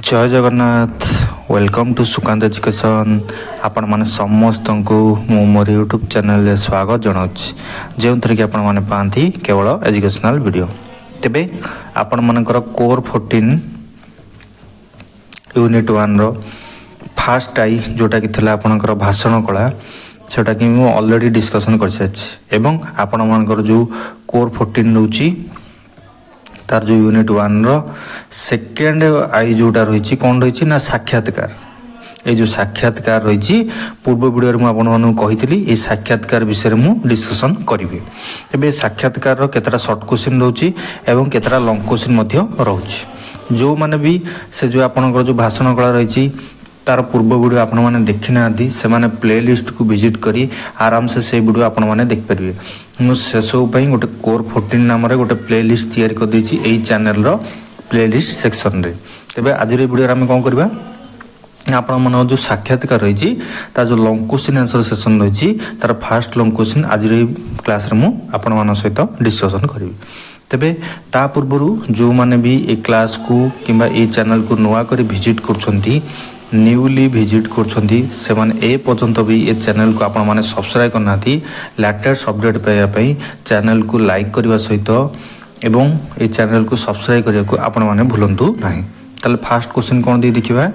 जय Jagannath welcome to Sukant education आपण माने समस्त को मु मोर यूट्यूब चैनल रे स्वागत जनाऊँ जो थी कि आपण माने पाती केवल एजुकेशनल वीडियो तेबे आपण मानकर कोर 14 यूनिट 1 रो फास्ट आई जोटा कि थिला आपणकर भाषण कला सेटा कि मु ऑलरेडी डिस्कशन कर सारी एवं आपण मानकर जो कोर 14 रोची तार जो यूनिट 1 रो सेकेंड आई जोटा रही कौन रही ना साक्षात्कार ये जो साक्षात्कार रही पूर्व वीडियो में आपको ये साक्षात्कार विषय में डिस्कसन करी तेज साक्षात्कार केतरा सर्ट क्वेश्चन रोचे एवं केतरा लॉन्ग क्वेश्चन रोचे जो माने भी से जो आपनकर जो भाषण कला रही तार पूर्व वीडियो आपण मैंने देखी ना से मैंने प्ले लिस्ट को विजिट करी आराम से वीडियो आपण मैंने देखिपारे मुझे सब गोटे कोर 14 नाम गोटे प्ले लिस्ट तैयारी कर देछि एई चैनल रो प्ले लिस्ट सेक्शन रे तेबे आज वीडियो आम कौन करवा आपण मन जो साक्षात्कार रही जो लॉन्ग क्वेश्चन आंसर सेशन रही तार फास्ट लॉन्ग क्वेश्चन आज क्लास रे मु आपण मन सहित डिस्कशन करी तेबे ता पूर्व जो माने भी ए क्लास को किंबा ए चैनल को नुआ कर विजिट करछंती न्यूली विजिट करछंती से माने ए पर्यंत भी ए चैनल को आपण माने सब्सक्राइब करना थी लेटेस्ट अपडेट पाइबा पई चैनल को लाइक करबा सहित एवं ए चैनल को सब्सक्राइब करिया को आपण माने भूलंतु नाही ताले फास्ट क्वेश्चन कोन दे देखिबा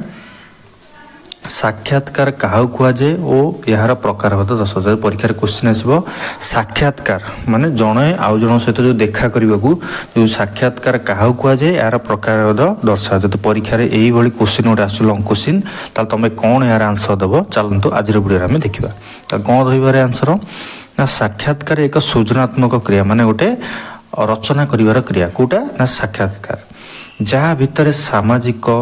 साक्षात्कार क्या कहुए और यार प्रकार 10,000 परीक्षा क्वेश्चन आसो साक्षात्कार माने जड़े आउ जन सहित जो देखा करने को जो साक्षात्कार क्या कहुए यार प्रकार दर्शा जो परीक्षा यही क्वेश्चन गोटे आस लंग क्वेश्चन ताल तुम कौन यार आंसर दब चलतु आज वीडियो आम देखा कौन रही आंसर ना साक्षात्कार एक सृजनात्मक क्रिया माने गोटे रचना कर क्रिया कौटा ना साक्षात्कार जहाँ भितर सामाजिक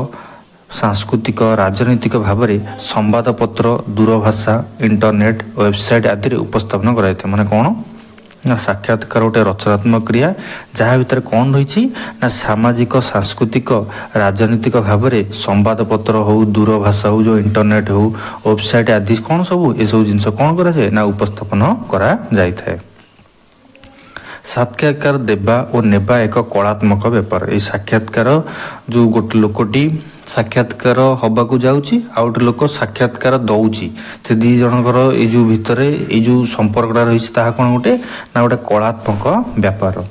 सांस्कृतिक राजनीतिक भाव में संवादपत्र दूरभाषा इंटरनेट वेबसाइट आदि उपस्थापन कराई माने कौन ना साक्षात्कार गोटे रचनात्मक क्रिया जहाँ भीतर कौन रही ना सामाजिक सांस्कृतिक राजनीतिक भाव में संवादपत्र हो दूरभाषा हो जो इंटरनेट हो वेबसाइट आदि कौन सब ये सब जिनस कौन कराए ना उपस्थापन करा जाय थाए साक्षात्कार देवा और नेबा एक कलात्मक व्यापार ये साक्षात्कार जो गोटे लोकटी साक्षात्कार हवा को जाऊँगी आ गए लोक साक्षात्कार दौची से दी जनकर ये जो भितर ये जो संपर्कटा रही कौन गोटे ना गोटे कलात्मक व्यापार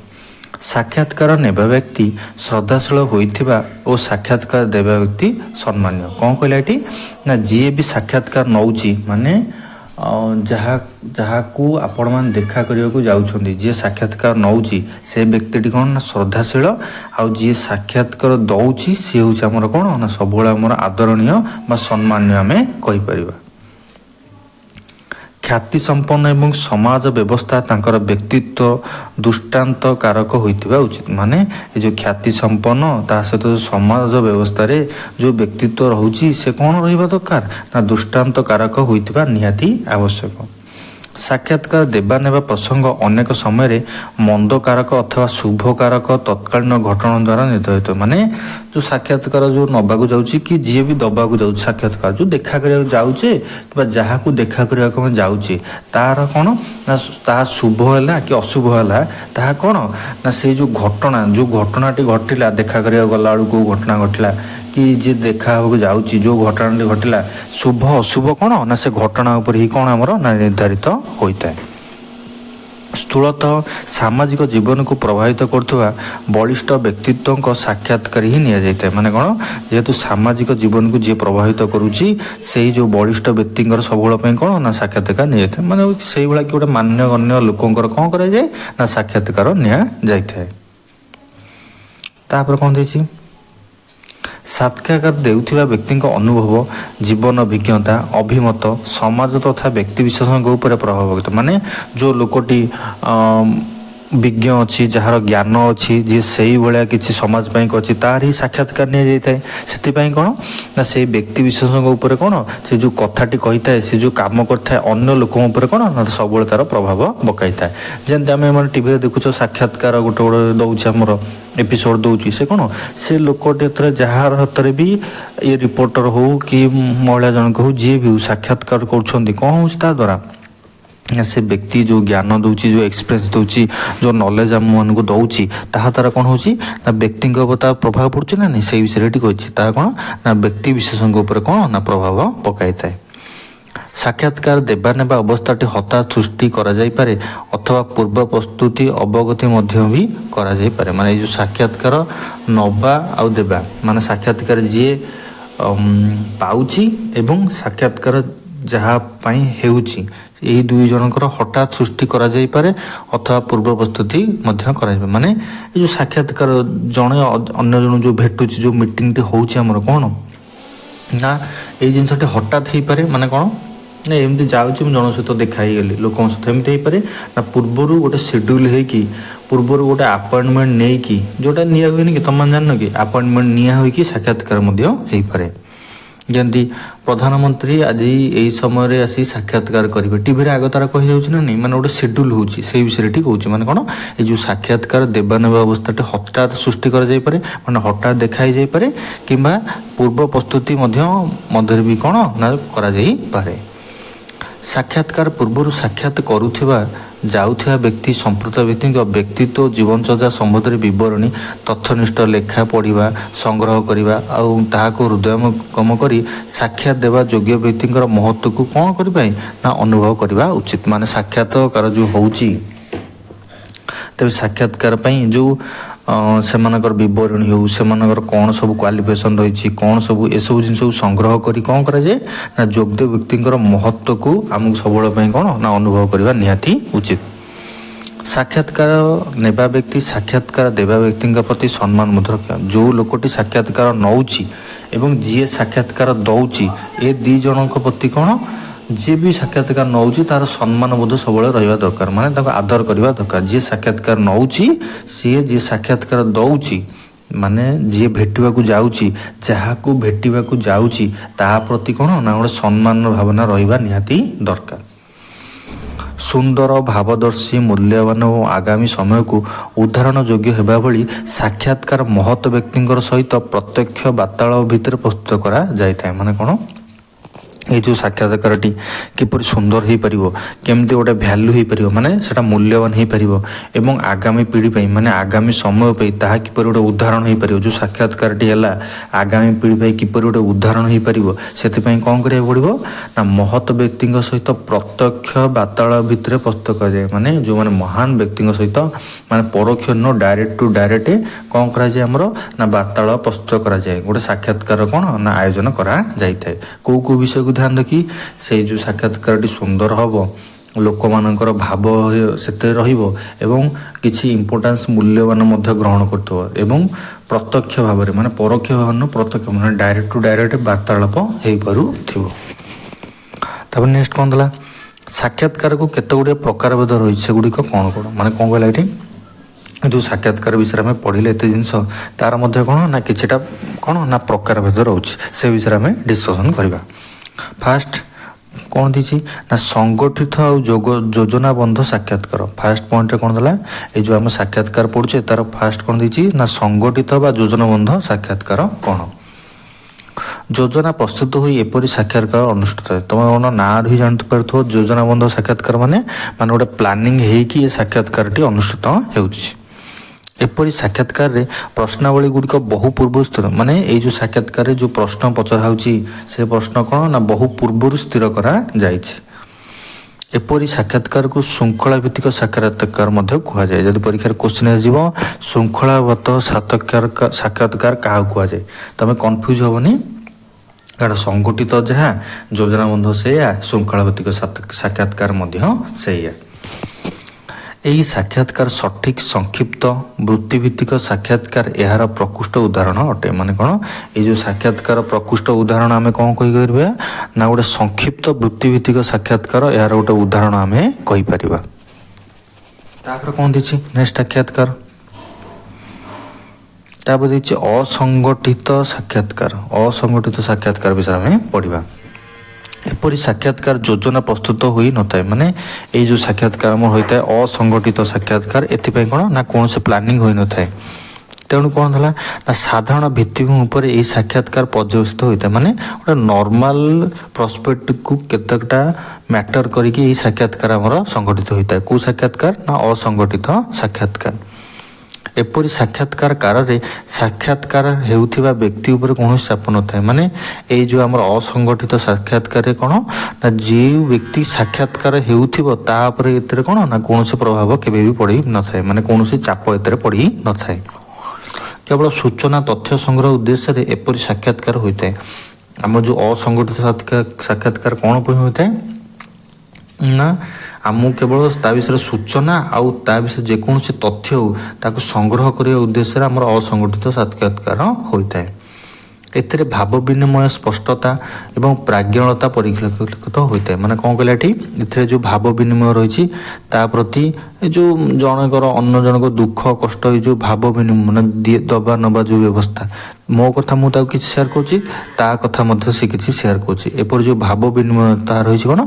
साक्षात्कार नेबा व्यक्ति श्रद्धाशील होइथिबा और साक्षात्कार देवा व्यक्ति सम्मान्य कौन कहला ये ना जी भी साक्षात्कार नौची माने जहाँ जहाँ को आपण मान देखा करने को जाउछंदी जे साक्षात्कार नौची से व्यक्ति कौन ना श्रद्धाशील आ जी साक्षात्कार दौची सी हूँ आमर कौन ना सब आमर आदरणीय बा सम्मान्य आम कहीपर ख्याति संपन्न एवं समाज व्यवस्था तांकर व्यक्तित्व दृष्टांत कारक होइतिबा उचित माने ये जो ख्याति संपन्न ता सहित तो समाज व्यवस्था रे जो व्यक्तित्व रहउची से कौन रहिबा दरकार ना दृष्टांत कारक होइतिबा निहाती आवश्यक साक्षात्कार देवा नेबा प्रसंग अनेक समय मंद कारक अथवा शुभ कारक तत्कालीन घटना द्वारा निर्धारित माने जो साक्षात्कार जो नबा को जाउची कि जी भी दबा को जाउची साक्षात्कार जो देखा करिया जाउचे कि जहाँ को देखा करिया को जाउचे तार कौन ना ता शुभ है कि अशुभ है ता कौन ना से जो घटनाटी घटिला देखा करिया गला को घटना घटिला कि जे देखा जाउची जो घटनाटी घटिला शुभ अशुभ कौन ना से घटना उपर ही कौन आमर ना निर्धारित होता है स्थूलतः सामाजिक जीवन को प्रभावित करथुवा बलिष्ठ व्यक्तित्व को साक्षात्कार ही निया जाता है माने कौन जेहेतु सामाजिक जीवन को जी प्रभावित करुच्ची से जो बलिष्ठ व्यक्ति सब कौन ना साक्षात्कार नि जाए माने से भाया कि गोटे मान्यगण्य लोकंर कौन करा जाए ना साक्षात्कार निया जाए तापर कौन देछि साक्षात्कार देउथिबा व्यक्ति अनुभव जीवन अभिज्ञता अभिमत समाज तथा व्यक्ति विशेष प्रभावित माने जो लोकटी विज्ञ अच्छी जार ज्ञान अच्छी जी से भाया किसी समाज अच्छी तार ही साक्षात्कार नि जाए से कौन ना से व्यक्ति विशेष कौन से जो कथाटी कही था से जो कम करता है अन्य लोकों कौन ना सब तार प्रभाव पकई था जमी आम टी देखुच साक्षात्कार गोटे गोटे दौर आमर एपिसोड दौर से कौन से लोकटे जार हाथ में भी ये रिपोर्टर हो कि महिला जनक हो जी भी साक्षात्कार कर कौन हो द्वारा से व्यक्ति जो ज्ञान दूची जो एक्सपीरियंस दूची जो नॉलेज आम मान को दौची ताहा तार कौन हो व्यक्ति प्रभाव पड़ुଛି ना नहीं से विषय कही कौन ना व्यक्ति विशेषज्ञ उपर कौन ना प्रभाव पकाई थाए। साक्षात्कार देवा नेबा अवस्थाटी हठात सृष्टि करा जाई पारे अथवा पूर्व प्रस्तुति अवगति मध्य भी करा जाई पारे। माने जो साक्षात्कार नबा आउ देबा माने साक्षात्कार जी पाउची एवं साक्षात्कार जहाँ हेउची यही दुई जनकर हठात सृष्टि करा जाई पारे अथवा पूर्व प्रस्तुति मध्य करा जाय। माने ये जो साक्षात्कार जणे अन्य जन जो भेटुची जो मीटिंग टी होउची हमर कोन ना ए जिनसटी हठात हेई पारे। माने कोन ना एमती जाउची जन सहित देखा ही गली लोक सहित एमती हेई पारे ना पूर्वरु गोटे शेड्यूल हे कि पूर्वरु गोटे अपॉइंटमेंट नै कि जोटा निया होइनी कि तमान जानन कि अपॉइंटमेंट निया होई कि साक्षात्कार मध्य हेई पारे। जमी प्रधानमंत्री आज यही समय आसी साक्षात्कार करेंगे टीवी आग तार कही जाऊँ ना नहीं माने गोटे शेड्यूल होची से विषय कहूँ माने कौन ये जो साक्षात्कार देवा नेबा अवस्था हठात सृष्टि करे माने हठात देखाई जाई पारे किंबा पूर्व प्रस्तुति मध्य भी कौन ना करा जाई पारे। साक्षात्कार पूर्व साक्षात करुवा जाउथिया व्यक्ति संप्रत व्यक्ति व्यक्तित्व जीवनचर्या संबंधी बरणी तथ्यनिष्ठ लेखा पढ़ा संग्रह करवा आको हृदयंगम कर साक्षात देवा योग्य व्यक्ति महत्व को कौन करें ना अनुभव करवा उचित। माने साक्षात्कार जो होची तेज साक्षात्कार जो सेमानकर बरणी हो सेमानकर कौन सब क्वालिफिकेशन रही कौन सब ए सब जिन संग्रह करी कौन करा जाए ना योग्य व्यक्ति महत्व को आमको सब कौन ना अनुभव करवा निहाती उचित। साक्षात्कार नेबा व्यक्ति साक्षात्कार देवा व्यक्ति प्रति सम्मान रखा जो लोकटी साक्षात्कार नौची एवं जी साक्षात्कार दौची ए दी जन प्रति कौन जी भी साक्षात्कार नौची तार सम्मान बोध सब रहा दरकार माने आदर करवा दरकार। जी साक्षात्कार नौची सी जी साक्षात्कार दौची माने जी भेटिबा को जाउची जहाँ को भेटिबा को जाउची ता प्रति कौन ना गोटे सम्मान भावना रहिबा निहाती दरकार। सुंदर भावदर्शी मूल्यवान और आगामी समय को उदाहरण योग्य होगा भली साक्षात्कार महत व्यक्ति सहित प्रत्यक्ष वार्तालाप भितर प्रस्तुत करा जाए। माने कौन ये जो साक्षात्कारटी किपर सुंदर हो पार केमती गोटे भैल्यू हो पार माने सेटा मूल्यवान हो पार एवं आगामी पीढ़ी पर माने आगामी समय पर ताहा किपर गोटे उदाहरण हो पार जो साक्षात्कारटी है आगामी पीढ़ी पर किपर गोटे उदाहरण हो पार से कौन करा पड़ो ना महत व्यक्ति सहित प्रत्यक्ष वार्तालाप भितर प्रस्तुत कर जाए। माने जो माने महान व्यक्ति सहित माने परोक्ष न डायरेक्ट टू डायरेक्ट कौन करा जाए हमरो ना वार्तालाप प्रस्तुत करा जाए गोटे साक्षात्कार कौन ना आयोजन करा जाए को विषय ध्यान रखी से जो साक्षात्कार सुंदर हम लोक मानकर भाव से रही किसी इंपोर्टान्स मूल्यवान ग्रहण कर प्रत्यक्ष भाव में माने परोक्ष भाव प्रत्यक्ष माने डायरेक्ट टू डायरेक्ट वार्तालाप हो पार। नेक्स्ट कौन था साक्षात्कार को केते गुड़े प्रकार भेद रही से गुड़िक कौन कौन माने कौन कहला ये जो साक्षात्कार विषय में पढ़ले एत जिनस तार मध्य कौन ना किछिटा कौन ना प्रकार भेद रोचे से विषय में डिस्कसन करवा। फास्ट कौन थी ना संगठित और योजनाबद्ध साक्षात्कार फास्ट पॉइंट कौन था ये जो आम साक्षात्कार पढ़ुचे तार फास्ट कौन थी ना संगठित व योजनाबद्ध साक्षात्कार कौन योजना प्रस्तुत हुई एपरी साक्षात्कार अनुष्ठित है। तुम ना ही जानते पार योजनाबद्ध साक्षात्कार माने गोटे प्लानिंग है साक्षात्कार अनुष्ठित हो एपरी साक्षात्कार रे प्रश्नावली गुड़िक बहु पूर्व स्थिर माने ये जो साक्षात्कार जो प्रश्न पचरा से प्रश्न कौन ना बहु पूर्व स्थिर करा जायछि। एपरी साक्षात्कार को श्रृंखला भित्तिक साक्षात्कार कह जाए। जब परीक्षा क्वेश्चन आसो श्रृंखलागत साक्षात्कार क्या कह जाए तुम कन्फ्यूज हेनी कारण संगठित जहाँ योजनाबद्ध से श्रृंखला भित्तिक साक्षात्कार से यही साक्षात्कार सठिक संक्षिप्त वृत्तिभित्तिक साक्षात्कार यार प्रकृष्ट उदाहरण अटे। माने कौन ये जो साक्षात्कार प्रकृष्ट उदाहरण आम कौन कही ना गोटे संक्षिप्त वृत्तिभित्तिक साक्षात्कार यार गोटे उदाहरण आम कहीपर। कौन थी नेक्स्ट साक्षात्कार असंगठित साक्षात्कार असंगठित साक्षात्कार विषय में पढ़ा। एपरी साक्षात्कार योजना प्रस्तुत हुई न था माने ये जो साक्षात्कार होता है असंगठित साक्षात्कार एपाई कौन ना कौन से प्लानिंग हुई न था ତେଣୁ କ'ଣ ହେଲା ନା ସାଧାରଣ ଭିତ୍ତିଭୂମି ଉପରେ ଏହି ସାକ୍ଷାତକାର ପର୍ଯ୍ୟବେସିତ ହୋଇଥାଏ। ମାନେ ଗୋଟେ ନର୍ମାଲ ପ୍ରସ୍ପେକ୍ଟକୁ କେତେଟା ମ୍ୟାଟର କରିକି ଏହି ସାକ୍ଷାତକାର ଆମର ସଂଗଠିତ ହୋଇଥାଏ। କେଉଁ ସାକ୍ଷାତକାର ନା ଅସଂଗଠିତ ସାକ୍ଷାତକାର। ଏପରି ସାକ୍ଷାତକାର କାଳରେ ସାକ୍ଷାତକାର ହେଉଥିବା ବ୍ୟକ୍ତି ଉପରେ କୌଣସି ଚାପ ନଥାଏ। ମାନେ ଏଇ ଯେଉଁ ଆମର ଅସଂଗଠିତ ସାକ୍ଷାତକାରରେ କ'ଣ ନା ଯେଉଁ ବ୍ୟକ୍ତି ସାକ୍ଷାତକାର ହେଉଥିବ ତା ଉପରେ ଏଥିରେ କ'ଣ ନା କୌଣସି ପ୍ରଭାବ କେବେ ବି ପଡ଼ି ନଥାଏ। ମାନେ କୌଣସି ଚାପ ଏଥିରେ ପଡ଼ି ନଥାଏ। କେବଳ ସୂଚନା ତଥ୍ୟ ସଂଗ୍ରହ ଉଦ୍ଦେଶ୍ୟରେ ଏପରି ସାକ୍ଷାତକାର ହୋଇଥାଏ। ଆମର ଯେଉଁ ଅସଂଗଠିତ ସାକ୍ଷାତକାର କ'ଣ ପାଇଁ ହୋଇଥାଏ ନା ଆମକୁ କେବଳ ତା ବିଷୟରେ ସୂଚନା ଆଉ ତା ବିଷୟରେ ଯେକୌଣସି ତଥ୍ୟ ହେଉ ତାକୁ ସଂଗ୍ରହ କରିବା ଉଦ୍ଦେଶ୍ୟରେ ଆମର ଅସଂଗଠିତ ସାକ୍ଷାତକାର ହୋଇଥାଏ। ଏଥିରେ ଭାବ ବିନିମୟ ସ୍ପଷ୍ଟତା ଏବଂ ପ୍ରାଜ୍ଞଣତା ପରିଲକ୍ଷିତ ହୋଇଥାଏ। ମାନେ କ'ଣ କହିଲା ଏଠି ଏଥିରେ ଯେଉଁ ଭାବ ବିନିମୟ ରହିଛି ତା ପ୍ରତି ଏ ଯେଉଁ ଜଣଙ୍କର ଅନ୍ୟ ଜଣଙ୍କ ଦୁଃଖ କଷ୍ଟ ଏଇ ଯେଉଁ ଭାବ ବିନିମୟ ମାନେ ଦେବା ନେବା ଯେଉଁ ବ୍ୟବସ୍ଥା ମୋ କଥା ମୁଁ ତାକୁ କିଛି ସେୟାର କରୁଛି ତା କଥା ମଧ୍ୟ ସେ କିଛି ସେୟାର କରୁଛି। ଏପରି ଯେଉଁ ଭାବ ବିନିମୟ ତାହା ରହିଛି କ'ଣ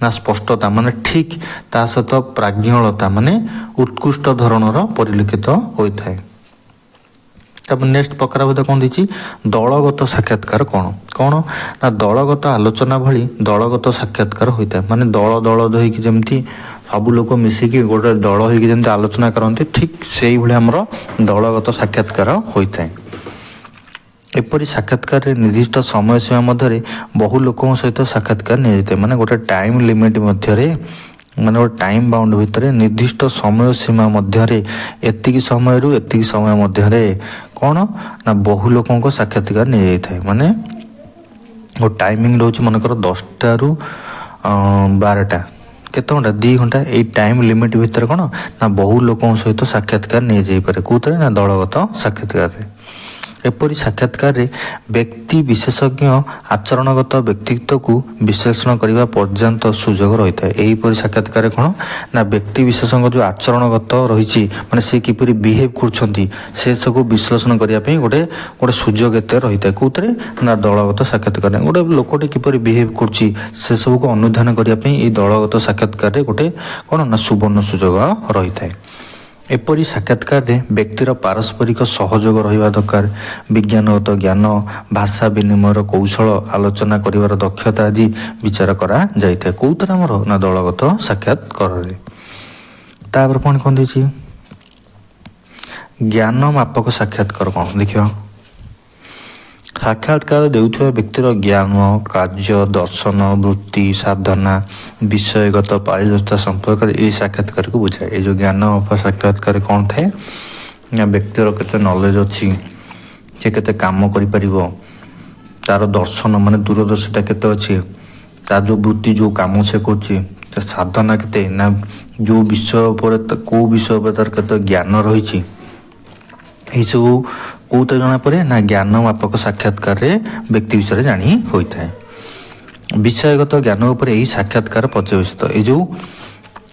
ନା ସ୍ପଷ୍ଟତା ମାନେ ଠିକ୍ ତା ସହିତ ପ୍ରାଜ୍ଞଳତା ମାନେ ଉତ୍କୃଷ୍ଟ ଧରଣର ପରିଲକ୍ଷିତ ହୋଇଥାଏ। ତାପରେ ନେକ୍ସଟ ପ୍ରକାର ବୋଧେ କ'ଣ ଦେଇଛି ଦଳଗତ ସାକ୍ଷାତକାର କ'ଣ ନା ଦଳଗତ ଆଲୋଚନା ଭଳି ଦଳଗତ ସାକ୍ଷାତକାର ହୋଇଥାଏ। ମାନେ ଦଳ ହେଇକି ଯେମିତି ସବୁ ଲୋକ ମିଶିକି ଗୋଟେ ଦଳ ହେଇକି ଯେମିତି ଆଲୋଚନା କରନ୍ତି ଠିକ୍ ସେଇଭଳି ଆମର ଦଳଗତ ସାକ୍ଷାତକାର ହୋଇଥାଏ। ଏପରି ସାକ୍ଷାତକାରରେ ନିର୍ଦ୍ଦିଷ୍ଟ ସମୟ ସୀମା ମଧ୍ୟରେ ବହୁ ଲୋକଙ୍କ ସହିତ ସାକ୍ଷାତକାର ନିଆଯାଇଥାଏ। ମାନେ ଗୋଟେ ଟାଇମ୍ ଲିମିଟ୍ ମଧ୍ୟରେ ମାନେ ଗୋଟେ ଟାଇମ୍ ବାଉଣ୍ଡ ଭିତରେ ନିର୍ଦ୍ଦିଷ୍ଟ ସମୟ ସୀମା ମଧ୍ୟରେ ଏତିକି ସମୟରୁ ଏତିକି ସମୟ ମଧ୍ୟରେ କ'ଣ ନା ବହୁ ଲୋକଙ୍କ ସାକ୍ଷାତକାର ନିଆଯାଇଥାଏ। ମାନେ ଗୋଟେ ଟାଇମିଂ ରହୁଛି ମନେକର 10ଟାରୁ 12ଟା କେତେ ଘଣ୍ଟା 2 ଘଣ୍ଟା ଏଇ ଟାଇମ୍ ଲିମିଟ୍ ଭିତରେ କ'ଣ ନା ବହୁ ଲୋକଙ୍କ ସହିତ ସାକ୍ଷାତକାର ନିଆଯାଇପାରେ। କେଉଁଥିରେ ନା ଦଳଗତ ସାକ୍ଷାତକାରରେ। ଏପରି ସାକ୍ଷାତକାରରେ ବ୍ୟକ୍ତି ବିଶେଷଜ୍ଞ ଆଚରଣଗତ ବ୍ୟକ୍ତିତ୍ୱକୁ ବିଶ୍ଳେଷଣ କରିବା ପର୍ଯ୍ୟନ୍ତ ସୁଯୋଗ ରହିଥାଏ। ଏହିପରି ସାକ୍ଷାତକାରରେ କ'ଣ ନା ବ୍ୟକ୍ତି ବିଶେଷଙ୍କ ଯେଉଁ ଆଚରଣଗତ ରହିଛି ମାନେ ସେ କିପରି ବିହେଭ୍ କରୁଛନ୍ତି ସେସବୁ ବିଶ୍ଳେଷଣ କରିବା ପାଇଁ ଗୋଟେ ସୁଯୋଗ ଏତେ ରହିଥାଏ। କେଉଁଥିରେ ନା ଦଳଗତ ସାକ୍ଷାତକାରରେ ଗୋଟେ ଲୋକଟେ କିପରି ବିହେଭ୍ କରୁଛି ସେସବୁକୁ ଅନୁଧ୍ୟାନ କରିବା ପାଇଁ ଏଇ ଦଳଗତ ସାକ୍ଷାତକାରରେ ଗୋଟେ କ'ଣ ନା ସୁବର୍ଣ୍ଣ ସୁଯୋଗ ରହିଥାଏ। ଏପରି ସାକ୍ଷାତକାରରେ ବ୍ୟକ୍ତିର ପାରସ୍ପରିକ ସହଯୋଗ ରହିବା ଦରକାର। ବିଜ୍ଞାନଗତ ଜ୍ଞାନ ଭାଷା ବିନିମୟର କୌଶଳ ଆଲୋଚନା କରିବାର ଦକ୍ଷତା ଆଦି ବିଚାର କରାଯାଇଥାଏ। କେଉଁଥିରେ ଆମର ନା ଦଳଗତ ସାକ୍ଷାତକାରରେ। ତାପରେ କ'ଣ ଦେଇଛି ଜ୍ଞାନ ମାପକ ସାକ୍ଷାତକାର କ'ଣ ଦେଖିବା। ସାକ୍ଷାତକାର ଦେଉଥିବା ବ୍ୟକ୍ତିର ଜ୍ଞାନ କାର୍ଯ୍ୟ ଦର୍ଶନ ବୃତ୍ତି ସାଧନା ବିଷୟଗତ ପାରିଦର୍ଶିତା ସମ୍ପର୍କରେ ଏହି ସାକ୍ଷାତକାରକୁ ବୁଝାଏ। ଏଇ ଯେଉଁ ଜ୍ଞାନ ସାକ୍ଷାତକାର କ'ଣ ଥାଏ ନା ବ୍ୟକ୍ତିର କେତେ ନଲେଜ ଅଛି ସେ କେତେ କାମ କରିପାରିବ ତାର ଦର୍ଶନ ମାନେ ଦୂରଦର୍ଶିତା କେତେ ଅଛି ତାର ଯେଉଁ ବୃତ୍ତି ଯେଉଁ କାମ ସେ କରୁଛି ତା ସାଧନା କେତେ ନା ଯେଉଁ ବିଷୟ ଉପରେ କେଉଁ ବିଷୟ ଉପରେ ତାର କେତେ ଜ୍ଞାନ ରହିଛି ଏହିସବୁ କେଉଁଥିରେ ଜଣାପଡ଼େ ନା ଜ୍ଞାନ ମାପକ ସାକ୍ଷାତକାରରେ ବ୍ୟକ୍ତି ବିଷୟରେ ଜାଣି ହୋଇଥାଏ। ବିଷୟଗତ ଜ୍ଞାନ ଉପରେ ଏହି ସାକ୍ଷାତକାର ପର୍ଯ୍ୟବେସିତ। ଏଇ ଯେଉଁ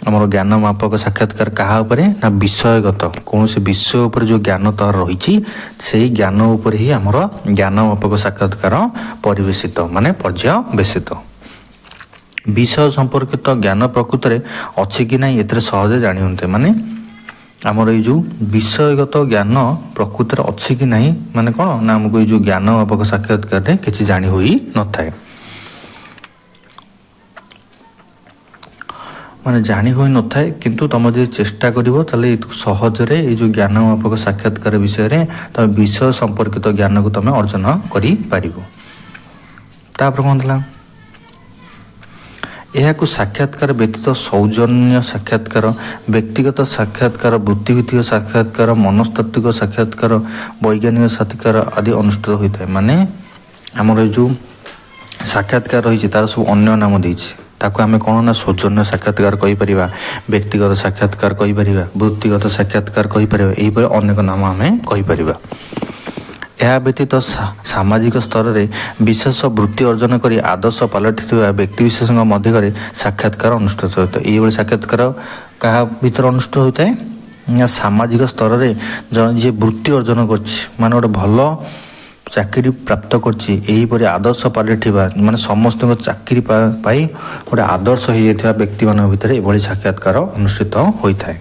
ଆମର ଜ୍ଞାନ ମାପକ ସାକ୍ଷାତକାର କାହା ଉପରେ ନା ବିଷୟଗତ କୌଣସି ବିଷୟ ଉପରେ ଯେଉଁ ଜ୍ଞାନ ତାର ରହିଛି ସେଇ ଜ୍ଞାନ ଉପରେ ହିଁ ଆମର ଜ୍ଞାନ ମାପକ ସାକ୍ଷାତକାର ପରିବେଶିତ ମାନେ ପର୍ଯ୍ୟବେସିତ। ବିଷୟ ସମ୍ପର୍କିତ ଜ୍ଞାନ ପ୍ରକୃତରେ ଅଛି କି ନାହିଁ ଏଥିରେ ସହଜେ ଜାଣି ହୁଅନ୍ତେ। ମାନେ ଆମର ଏଇ ଯେଉଁ ବିଷୟଗତ ଜ୍ଞାନ ପ୍ରକୃତରେ ଅଛି କି ନାହିଁ ମାନେ କ'ଣ ନା ଆମକୁ ଏଇ ଯେଉଁ ଜ୍ଞାନ ମାପକ ସାକ୍ଷାତକାରରେ କିଛି ଜାଣି ହୋଇନଥାଏ। ମାନେ ଜାଣି ହୋଇନଥାଏ କିନ୍ତୁ ତୁମେ ଯଦି ଚେଷ୍ଟା କରିବ ତାହେଲେ ସହଜରେ ଏଇ ଯେଉଁ ଜ୍ଞାନ ମାପକ ସାକ୍ଷାତକାର ବିଷୟରେ ତୁମେ ବିଷୟ ସମ୍ପର୍କିତ ଜ୍ଞାନକୁ ତୁମେ ଅର୍ଜନ କରିପାରିବ। ତାପରେ କ'ଣ ଥିଲା ଏହାକୁ ସାକ୍ଷାତକାର ବ୍ୟତୀତ ସୌଜନ୍ୟ ସାକ୍ଷାତକାର ବ୍ୟକ୍ତିଗତ ସାକ୍ଷାତକାର ବୃତ୍ତିଭିତ୍ତିକ ସାକ୍ଷାତକାର ମନସ୍ତାତ୍ତ୍ୱିକ ସାକ୍ଷାତକାର ବୈଜ୍ଞାନିକ ସାକ୍ଷାତକାର ଆଦି ଅନୁଷ୍ଠିତ ହୋଇଥାଏ। ମାନେ ଆମର ଏଇ ଯେଉଁ ସାକ୍ଷାତକାର ରହିଛି ତାର ସବୁ ଅନ୍ୟ ନାମ ଦେଇଛି ତାକୁ ଆମେ କ'ଣ ନା ସୌଜନ୍ୟ ସାକ୍ଷାତକାର କହିପାରିବା ବ୍ୟକ୍ତିଗତ ସାକ୍ଷାତକାର କହିପାରିବା ବୃତ୍ତିଗତ ସାକ୍ଷାତକାର କହିପାରିବା ଏହିପରି ଅନେକ ନାମ ଆମେ କହିପାରିବା। ଏହା ବ୍ୟତୀତ ସାମାଜିକ ସ୍ତରରେ ବିଶେଷ ବୃତ୍ତି ଅର୍ଜନ କରି ଆଦର୍ଶ ପାଲଟିଥିବା ବ୍ୟକ୍ତିବିଶେଷଙ୍କ ମଧ୍ୟରେ ସାକ୍ଷାତକାର ଅନୁଷ୍ଠିତ ହୋଇଥାଏ। ଏହିଭଳି ସାକ୍ଷାତକାର କାହା ଭିତରେ ଅନୁଷ୍ଠିତ ହୋଇଥାଏ ନା ସାମାଜିକ ସ୍ତରରେ ଜଣେ ଯିଏ ବୃତ୍ତି ଅର୍ଜନ କରିଛି ମାନେ ଗୋଟେ ଭଲ ଚାକିରି ପ୍ରାପ୍ତ କରିଛି ଏହିପରି ଆଦର୍ଶ ପାଲଟିଥିବା ମାନେ ସମସ୍ତଙ୍କ ଚାକିରି ପାଇ ଗୋଟେ ଆଦର୍ଶ ହୋଇଯାଇଥିବା ବ୍ୟକ୍ତିମାନଙ୍କ ଭିତରେ ଏଭଳି ସାକ୍ଷାତକାର ଅନୁଷ୍ଠିତ ହୋଇଥାଏ।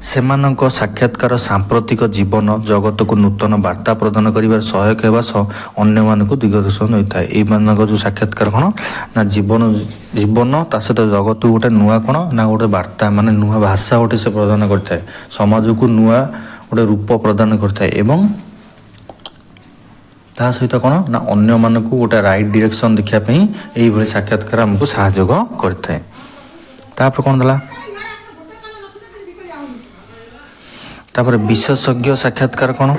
ସେମାନଙ୍କ ସାକ୍ଷାତକାର ସାମ୍ପ୍ରତିକ ଜୀବନ ଜଗତକୁ ନୂତନ ବାର୍ତ୍ତା ପ୍ରଦାନ କରିବାରେ ସହାୟକ ହେବା ସହ ଅନ୍ୟମାନଙ୍କୁ ଦିଗଦର୍ଶନ ହୋଇଥାଏ। ଏଇମାନଙ୍କ ଯେଉଁ ସାକ୍ଷାତକାର କ'ଣ ନା ଜୀବନ ତା ସହିତ ଜଗତକୁ ଗୋଟେ ନୂଆ କ'ଣ ନା ଗୋଟେ ବାର୍ତ୍ତା ମାନେ ନୂଆ ଭାଷା ଗୋଟେ ସେ ପ୍ରଦାନ କରିଥାଏ, ସମାଜକୁ ନୂଆ ଗୋଟେ ରୂପ ପ୍ରଦାନ କରିଥାଏ ଏବଂ ତା ସହିତ କ'ଣ ନା ଅନ୍ୟମାନଙ୍କୁ ଗୋଟେ ରାଇଟ୍ ଡିରେକ୍ସନ୍ ଦେଖିବା ପାଇଁ ଏଇଭଳି ସାକ୍ଷାତକାର ଆମକୁ ସାହାଯ୍ୟ କରିଥାଏ। ତାପରେ କ'ଣ ଦେଲା, ତାପରେ ବିଶେଷଜ୍ଞ ସାକ୍ଷାତକାର କ'ଣ,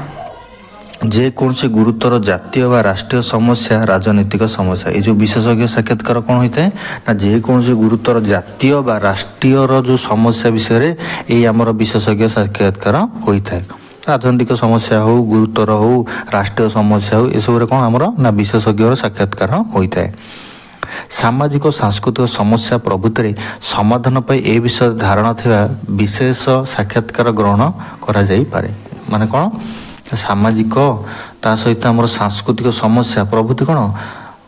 ଯେକୌଣସି ଗୁରୁତର ଜାତୀୟ ବା ରାଷ୍ଟ୍ରୀୟ ସମସ୍ୟା ରାଜନୈତିକ ସମସ୍ୟା। ଏଇ ଯେଉଁ ବିଶେଷଜ୍ଞ ସାକ୍ଷାତକାର କ'ଣ ହୋଇଥାଏ ନା ଯେକୌଣସି ଗୁରୁତର ଜାତୀୟ ବା ରାଷ୍ଟ୍ରୀୟର ଯେଉଁ ସମସ୍ୟା ବିଷୟରେ ଏଇ ଆମର ବିଶେଷଜ୍ଞ ସାକ୍ଷାତକାର ହୋଇଥାଏ। ରାଜନୈତିକ ସମସ୍ୟା ହେଉ, ଗୁରୁତର ହେଉ, ରାଷ୍ଟ୍ରୀୟ ସମସ୍ୟା ହେଉ, ଏସବୁରେ କ'ଣ ଆମର ନା ବିଶେଷଜ୍ଞର ସାକ୍ଷାତକାର ହୋଇଥାଏ। ସାମାଜିକ ସାଂସ୍କୃତିକ ସମସ୍ୟା ପ୍ରଭୃତିରେ ସମାଧାନ ପାଇଁ ଏ ବିଷୟରେ ଧାରଣା ଥିବା ବିଶେଷ ସାକ୍ଷାତକାର ଗ୍ରହଣ କରାଯାଇପାରେ। ମାନେ କ'ଣ ସାମାଜିକ ତା ସହିତ ଆମର ସାଂସ୍କୃତିକ ସମସ୍ୟା ପ୍ରଭୃତି କ'ଣ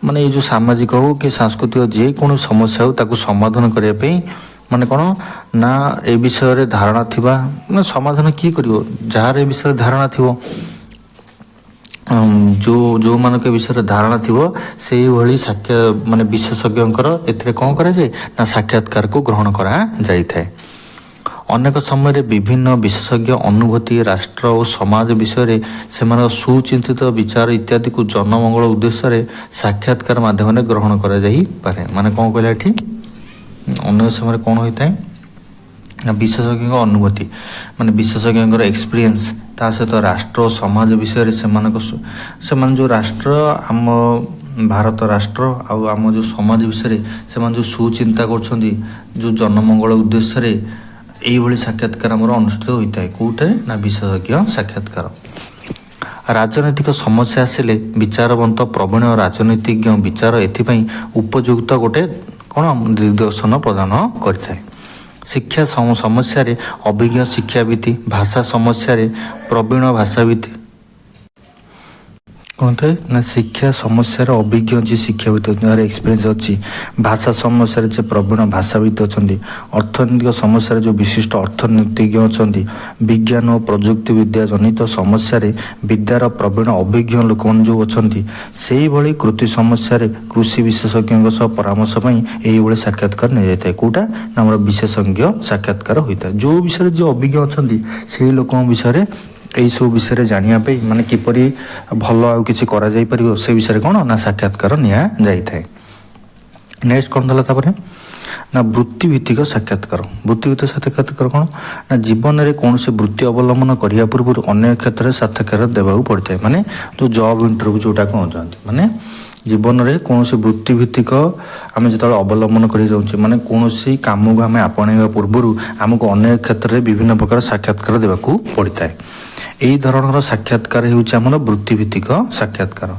ମାନେ ଏଇ ଯେଉଁ ସାମାଜିକ ହେଉ କି ସାଂସ୍କୃତିକ ଯେକୌଣସି ସମସ୍ୟା ହେଉ ତାକୁ ସମାଧାନ କରିବା ପାଇଁ ମାନେ କ'ଣ ନା ଏ ବିଷୟରେ ଧାରଣା ଥିବା ମାନେ ସମାଧାନ କିଏ କରିବ, ଯାହାର ଏ ବିଷୟରେ ଧାରଣା ଥିବ, ଯେଉଁମାନଙ୍କ ବିଷୟରେ ଧାରଣା ଥିବ ସେଇଭଳି ମାନେ ବିଶେଷଜ୍ଞଙ୍କର ଏଥିରେ କ'ଣ କରାଯାଏ ନା ସାକ୍ଷାତକାରକୁ ଗ୍ରହଣ କରାଯାଇଥାଏ। ଅନେକ ସମୟରେ ବିଭିନ୍ନ ବିଶେଷଜ୍ଞ ଅନୁଭୂତି, ରାଷ୍ଟ୍ର ଓ ସମାଜ ବିଷୟରେ ସେମାନଙ୍କ ସୁଚିନ୍ତିତ ବିଚାର ଇତ୍ୟାଦିକୁ ଜନମଙ୍ଗଳ ଉଦ୍ଦେଶ୍ୟରେ ସାକ୍ଷାତକାର ମାଧ୍ୟମରେ ଗ୍ରହଣ କରାଯାଇପାରେ। ମାନେ କ'ଣ କହିଲା ଏଠି, ଅନେକ ସମୟରେ କ'ଣ ହୋଇଥାଏ ନା ବିଶେଷଜ୍ଞଙ୍କ ଅନୁଭୂତି ମାନେ ବିଶେଷଜ୍ଞଙ୍କର ଏକ୍ସପିରିଏନ୍ସ ତା ସହିତ ରାଷ୍ଟ୍ର ଓ ସମାଜ ବିଷୟରେ ସେମାନେ ଯେଉଁ ରାଷ୍ଟ୍ର ଆମ ଭାରତ ରାଷ୍ଟ୍ର ଆଉ ଆମ ଯେଉଁ ସମାଜ ବିଷୟରେ ସେମାନେ ଯେଉଁ ସୁଚିନ୍ତା କରୁଛନ୍ତି ଯେଉଁ ଜନମଙ୍ଗଳ ଉଦ୍ଦେଶ୍ୟରେ ଏଇଭଳି ସାକ୍ଷାତକାର ଆମର ଅନୁଷ୍ଠିତ ହୋଇଥାଏ। କେଉଁଠାରେ ନା ବିଶେଷଜ୍ଞ ସାକ୍ଷାତକାର। ରାଜନୈତିକ ସମସ୍ୟା ଆସିଲେ ବିଚାରବନ୍ତ ପ୍ରବୀଣ ରାଜନୈତିଜ୍ଞ ବିଚାର ଏଥିପାଇଁ ଉପଯୁକ୍ତ ଗୋଟେ କ'ଣ ଦିଗଦର୍ଶନ ପ୍ରଦାନ କରିଥାଏ। ଶିକ୍ଷା ସମସ୍ୟାରେ ଅଭିଜ୍ଞ ଶିକ୍ଷାବିତ, ଭାଷା ସମସ୍ୟାରେ ପ୍ରବୀଣ ଭାଷାବିତ କ'ଣ ଥାଏ ନା ଶିକ୍ଷା ସମସ୍ୟାର ଅଭିଜ୍ଞ ଯିଏ ଶିକ୍ଷାବିତ ଯାହାର ଏକ୍ସପିରିଏନ୍ସ ଅଛି, ଭାଷା ସମସ୍ୟାରେ ଯେ ପ୍ରବୀଣ ଭାଷାବିତ ଅଛନ୍ତି, ଅର୍ଥନୈତିକ ସମସ୍ୟାରେ ଯେଉଁ ବିଶିଷ୍ଟ ଅର୍ଥନୀତିଜ୍ଞ ଅଛନ୍ତି, ବିଜ୍ଞାନ ଓ ପ୍ରଯୁକ୍ତି ବିଦ୍ୟା ଜନିତ ସମସ୍ୟାରେ ବିଦ୍ୟାର ପ୍ରବୀଣ ଅଭିଜ୍ଞ ଲୋକମାନେ ଯେଉଁ ଅଛନ୍ତି, ସେଇଭଳି କୃଷି ସମସ୍ୟାରେ କୃଷି ବିଶେଷଜ୍ଞଙ୍କ ସହ ପରାମର୍ଶ ପାଇଁ ଏଇଭଳି ସାକ୍ଷାତକାର ନିଆଯାଇଥାଏ। କେଉଁଟା ନା ଆମର ବିଶେଷଜ୍ଞ ସାକ୍ଷାତକାର ହୋଇଥାଏ। ଯେଉଁ ବିଷୟରେ ଯେଉଁ ଅଭିଜ୍ଞ ଅଛନ୍ତି ସେଇ ଲୋକଙ୍କ ବିଷୟରେ ଏଇସବୁ ବିଷୟରେ ଜାଣିବା ପାଇଁ ମାନେ କିପରି ଭଲ ଆଉ କିଛି କରାଯାଇପାରିବ ସେ ବିଷୟରେ କ'ଣ ନା ସାକ୍ଷାତକାର ନିଆଯାଇଥାଏ। ନେକ୍ସଟ କ'ଣ ଦେଲା ତାପରେ ନା ବୃତ୍ତିଭିତ୍ତିକ ସାକ୍ଷାତକାର। ବୃତ୍ତିଭିତ୍ତିକ ସାକ୍ଷାତକାର କ'ଣ ନା ଜୀବନରେ କୌଣସି ବୃତ୍ତି ଅବଲମ୍ବନ କରିବା ପୂର୍ବରୁ ଅନେକ କ୍ଷେତ୍ରରେ ସାକ୍ଷାତକାର ଦେବାକୁ ପଡ଼ିଥାଏ। ମାନେ ଯେଉଁ ଜବ୍ ଇଣ୍ଟରଭ୍ୟୁ ଯେଉଁଟା କହୁଛନ୍ତି ମାନେ ଜୀବନରେ କୌଣସି ବୃତ୍ତିଭିତ୍ତିକ ଆମେ ଯେତେବେଳେ ଅବଲମ୍ବନ କରି ଯାଉଛେ ମାନେ କୌଣସି କାମକୁ ଆମେ ଆପଣେଇବା ପୂର୍ବରୁ ଆମକୁ ଅନେକ କ୍ଷେତ୍ରରେ ବିଭିନ୍ନ ପ୍ରକାର ସାକ୍ଷାତକାର ଦେବାକୁ ପଡ଼ିଥାଏ। ଏହି ଧରଣର ସାକ୍ଷାତକାର ହେଉଛି ଆମର ବୃତ୍ତିଭିତ୍ତିକ ସାକ୍ଷାତକାର।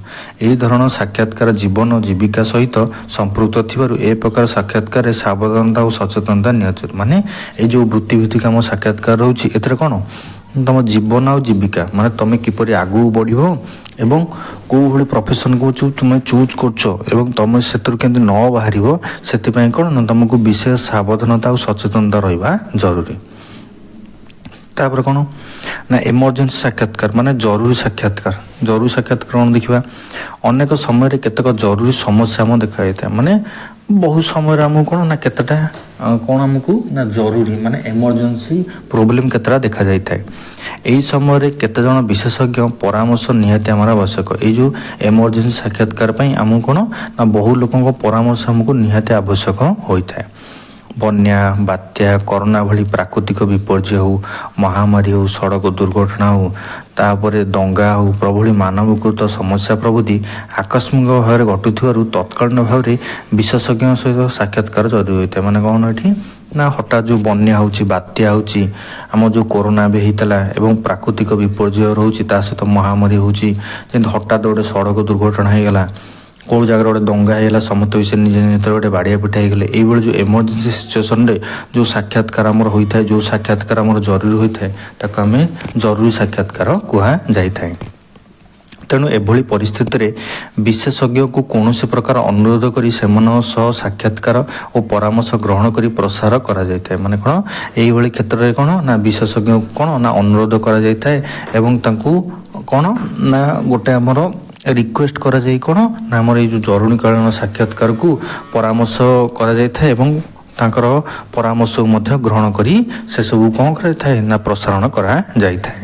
ଏହି ଧରଣର ସାକ୍ଷାତକାର ଜୀବନ ଜୀବିକା ସହିତ ସମ୍ପୃକ୍ତ ଥିବାରୁ ଏ ପ୍ରକାର ସାକ୍ଷାତକାରରେ ସାବଧାନତା ଓ ସଚେତନତା ନିହାତି। ମାନେ ଏଇ ଯେଉଁ ବୃତ୍ତିଭିତ୍ତିକ ଆମ ସାକ୍ଷାତକାର ରହୁଛି ଏଥିରେ କ'ଣ ତମ ଜୀବନ ଆଉ ଜୀବିକା ମାନେ ତମେ କିପରି ଆଗକୁ ବଢ଼ିବ ଏବଂ କେଉଁଭଳି ପ୍ରଫେସନକୁ ତୁମେ ଚୁଜ୍ କରୁଛ ଏବଂ ତମେ ସେଥିରୁ କେମିତି ନ ବାହାରିବ ସେଥିପାଇଁ କ'ଣ ନା ତମକୁ ବିଶେଷ ସାବଧାନତା ଆଉ ସଚେତନତା ରହିବା ଜରୁରୀ। ତାପରେ କ'ଣ ନା ଏମର୍ଜେନ୍ସି ସାକ୍ଷାତକାର ମାନେ ଜରୁରୀ ସାକ୍ଷାତକାର। ଜରୁରୀ ସାକ୍ଷାତକାର କ'ଣ ଦେଖିବା, ଅନେକ ସମୟରେ କେତେକ ଜରୁରୀ ସମସ୍ୟା ଆମ ଦେଖାଯାଇଥାଏ। ମାନେ ବହୁତ ସମୟରେ ଆମକୁ କ'ଣ ନା କେତେଟା କ'ଣ ଆମକୁ ନା ଜରୁରୀ ମାନେ ଏମର୍ଜେନ୍ସି ପ୍ରୋବ୍ଲେମ୍ କେତେଟା ଦେଖାଯାଇଥାଏ। ଏହି ସମୟରେ କେତେଜଣ ବିଶେଷଜ୍ଞ ପରାମର୍ଶ ନିହାତି ଆମର ଆବଶ୍ୟକ। ଏଇ ଯେଉଁ ଏମର୍ଜେନ୍ସି ସାକ୍ଷାତକାର ପାଇଁ ଆମକୁ କ'ଣ ନା ବହୁ ଲୋକଙ୍କ ପରାମର୍ଶ ଆମକୁ ନିହାତି ଆବଶ୍ୟକ ହୋଇଥାଏ। ବନ୍ୟା, ବାତ୍ୟା, କରୋନା ଭଳି ପ୍ରାକୃତିକ ବିପର୍ଯ୍ୟୟ ହେଉ, ମହାମାରୀ ହେଉ, ସଡ଼କ ଦୁର୍ଘଟଣା ହେଉ, ତାପରେ ଦଙ୍ଗା ହେଉ ପ୍ରଭୃତି ମାନବକୃତ ସମସ୍ୟା ପ୍ରଭୃତି ଆକସ୍ମିକ ଭାବରେ ଘଟୁଥିବାରୁ ତତ୍କାଳୀନ ଭାବରେ ବିଶେଷଜ୍ଞଙ୍କ ସହିତ ସାକ୍ଷାତକାର ଜରୁରୀ ହୋଇଥାଏ। ମାନେ କ'ଣ ଏଠି ନା ହଠାତ୍ ଯେଉଁ ବନ୍ୟା ହେଉଛି, ବାତ୍ୟା ହେଉଛି, ଆମ ଯେଉଁ କରୋନା ବି ହେଇଥିଲା ଏବଂ ପ୍ରାକୃତିକ ବିପର୍ଯ୍ୟୟ ରହୁଛି ତା ସହିତ ମହାମାରୀ ହେଉଛି, ଯେମିତି ହଠାତ୍ ଗୋଟେ ସଡ଼କ ଦୁର୍ଘଟଣା ହେଇଗଲା, କେଉଁ ଜାଗାରେ ଗୋଟେ ଦଙ୍ଗା ହେଇଗଲା, ସମସ୍ତ ବିଷୟରେ ନିଜେ ଯେତେବେଳେ ଗୋଟେ ବାଡ଼ିଆ ପିଟା ହେଇଗଲେ, ଏଇଭଳି ଯେଉଁ ଏମର୍ଜେନ୍ସି ସିଚୁଏସନ୍ରେ ଯେଉଁ ସାକ୍ଷାତକାର ଆମର ହୋଇଥାଏ, ଯେଉଁ ସାକ୍ଷାତକାର ଆମର ଜରୁରୀ ହୋଇଥାଏ ତାକୁ ଆମେ ଜରୁରୀ ସାକ୍ଷାତକାର କୁହାଯାଇଥାଏ। ତେଣୁ ଏଭଳି ପରିସ୍ଥିତିରେ ବିଶେଷଜ୍ଞଙ୍କୁ କୌଣସି ପ୍ରକାର ଅନୁରୋଧ କରି ସେମାନଙ୍କ ସହ ସାକ୍ଷାତକାର ଓ ପରାମର୍ଶ ଗ୍ରହଣ କରି ପ୍ରସାର କରାଯାଇଥାଏ। ମାନେ କ'ଣ ଏଇଭଳି କ୍ଷେତ୍ରରେ କ'ଣ ନା ବିଶେଷଜ୍ଞଙ୍କୁ କ'ଣ ନା ଅନୁରୋଧ କରାଯାଇଥାଏ ଏବଂ ତାଙ୍କୁ କ'ଣ ନା ଗୋଟେ ଆମର ରିକ୍ୱେଷ୍ଟ କରାଯାଇ କ'ଣ ନା ଆମର ଏଇ ଯେଉଁ ଜରୁରୀକାଳୀନ ସାକ୍ଷାତକାରକୁ ପରାମର୍ଶ କରାଯାଇଥାଏ ଏବଂ ତାଙ୍କର ପରାମର୍ଶକୁ ମଧ୍ୟ ଗ୍ରହଣ କରି ସେସବୁ କ'ଣ କରାଯାଇଥାଏ ନା ପ୍ରସାରଣ କରାଯାଇଥାଏ।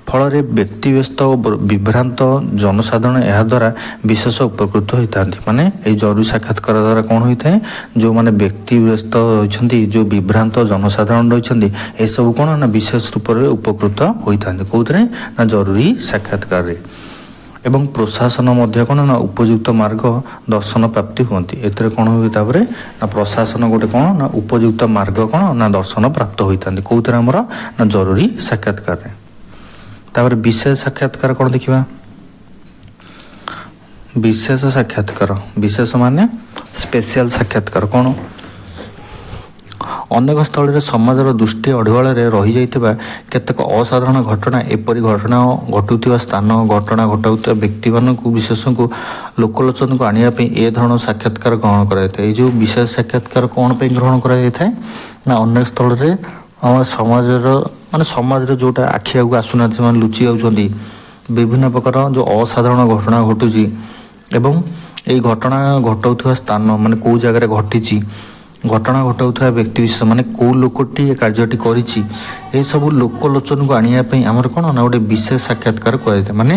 ଫଳରେ ବ୍ୟକ୍ତିବ୍ୟସ୍ତ ଓ ବିଭ୍ରାନ୍ତ ଜନସାଧାରଣ ଏହାଦ୍ୱାରା ବିଶେଷ ଉପକୃତ ହୋଇଥାନ୍ତି। ମାନେ ଏଇ ଜରୁରୀ ସାକ୍ଷାତକାର ଦ୍ୱାରା କ'ଣ ହୋଇଥାଏ, ଯେଉଁମାନେ ବ୍ୟକ୍ତିବ୍ୟସ୍ତ ରହିଛନ୍ତି, ଯେଉଁ ବିଭ୍ରାନ୍ତ ଜନସାଧାରଣ ରହିଛନ୍ତି, ଏସବୁ କ'ଣ ନା ବିଶେଷ ରୂପରେ ଉପକୃତ ହୋଇଥାନ୍ତି। କେଉଁଥିରେ ନା ଜରୁରୀ ସାକ୍ଷାତକାରରେ। ଏବଂ ପ୍ରଶାସନ ମଧ୍ୟ କ'ଣ ନା ଉପଯୁକ୍ତ ମାର୍ଗ ଦର୍ଶନ ପ୍ରାପ୍ତି ହୁଅନ୍ତି। ଏଥିରେ କ'ଣ ହୁଏ ତାପରେ ନା ପ୍ରଶାସନ ଗୋଟେ କ'ଣ ନା ଉପଯୁକ୍ତ ମାର୍ଗ କ'ଣ ନା ଦର୍ଶନ ପ୍ରାପ୍ତ ହୋଇଥାନ୍ତି। କେଉଁଥିରେ ଆମର ନା ଜରୁରୀ ସାକ୍ଷାତକାରରେ। ତାପରେ ବିଶେଷ ସାକ୍ଷାତକାର କ'ଣ ଦେଖିବା। ବିଶେଷ ସାକ୍ଷାତକାର, ବିଶେଷ ମାନେ ସ୍ପେଶିଆଲ ସାକ୍ଷାତକାର କ'ଣ, ଅନେକ ସ୍ଥଳରେ ସମାଜର ଦୃଷ୍ଟି ଅଢ଼ୁଆଳରେ ରହିଯାଇଥିବା କେତେକ ଅସାଧାରଣ ଘଟଣା, ଏପରି ଘଟଣା ଘଟୁଥିବା ସ୍ଥାନ, ଘଟଣା ଘଟାଉଥିବା ବ୍ୟକ୍ତିମାନଙ୍କୁ ବିଶେଷଙ୍କୁ ଲୋକଲୋଚନକୁ ଆଣିବା ପାଇଁ ଏ ଧରଣ ସାକ୍ଷାତକାର ଗ୍ରହଣ କରାଯାଇଥାଏ। ଏଇ ଯେଉଁ ବିଶେଷ ସାକ୍ଷାତକାର କ'ଣ ପାଇଁ ଗ୍ରହଣ କରାଯାଇଥାଏ ନା ଅନେକ ସ୍ଥଳରେ ଆମ ସମାଜରେ ଯେଉଁଟା ଆଖି ଆଗକୁ ଆସୁନାହାନ୍ତି, ସେମାନେ ଲୁଚି ଯାଉଛନ୍ତି, ବିଭିନ୍ନ ପ୍ରକାର ଯେଉଁ ଅସାଧାରଣ ଘଟଣା ଘଟୁଛି ଏବଂ ଏଇ ଘଟଣା ଘଟାଉଥିବା ସ୍ଥାନ ମାନେ କେଉଁ ଜାଗାରେ ଘଟିଛି, ଘଟଣା ଘଟାଉଥିବା ବ୍ୟକ୍ତିବିଶେଷ ମାନେ କେଉଁ ଲୋକଟି ଏ କାର୍ଯ୍ୟଟି କରିଛି, ଏସବୁ ଲୋକଲୋଚନକୁ ଆଣିବା ପାଇଁ ଆମର କ'ଣ ନା ଗୋଟେ ବିଶେଷ ସାକ୍ଷାତକାର କୁହାଯାଇଥାଏ। ମାନେ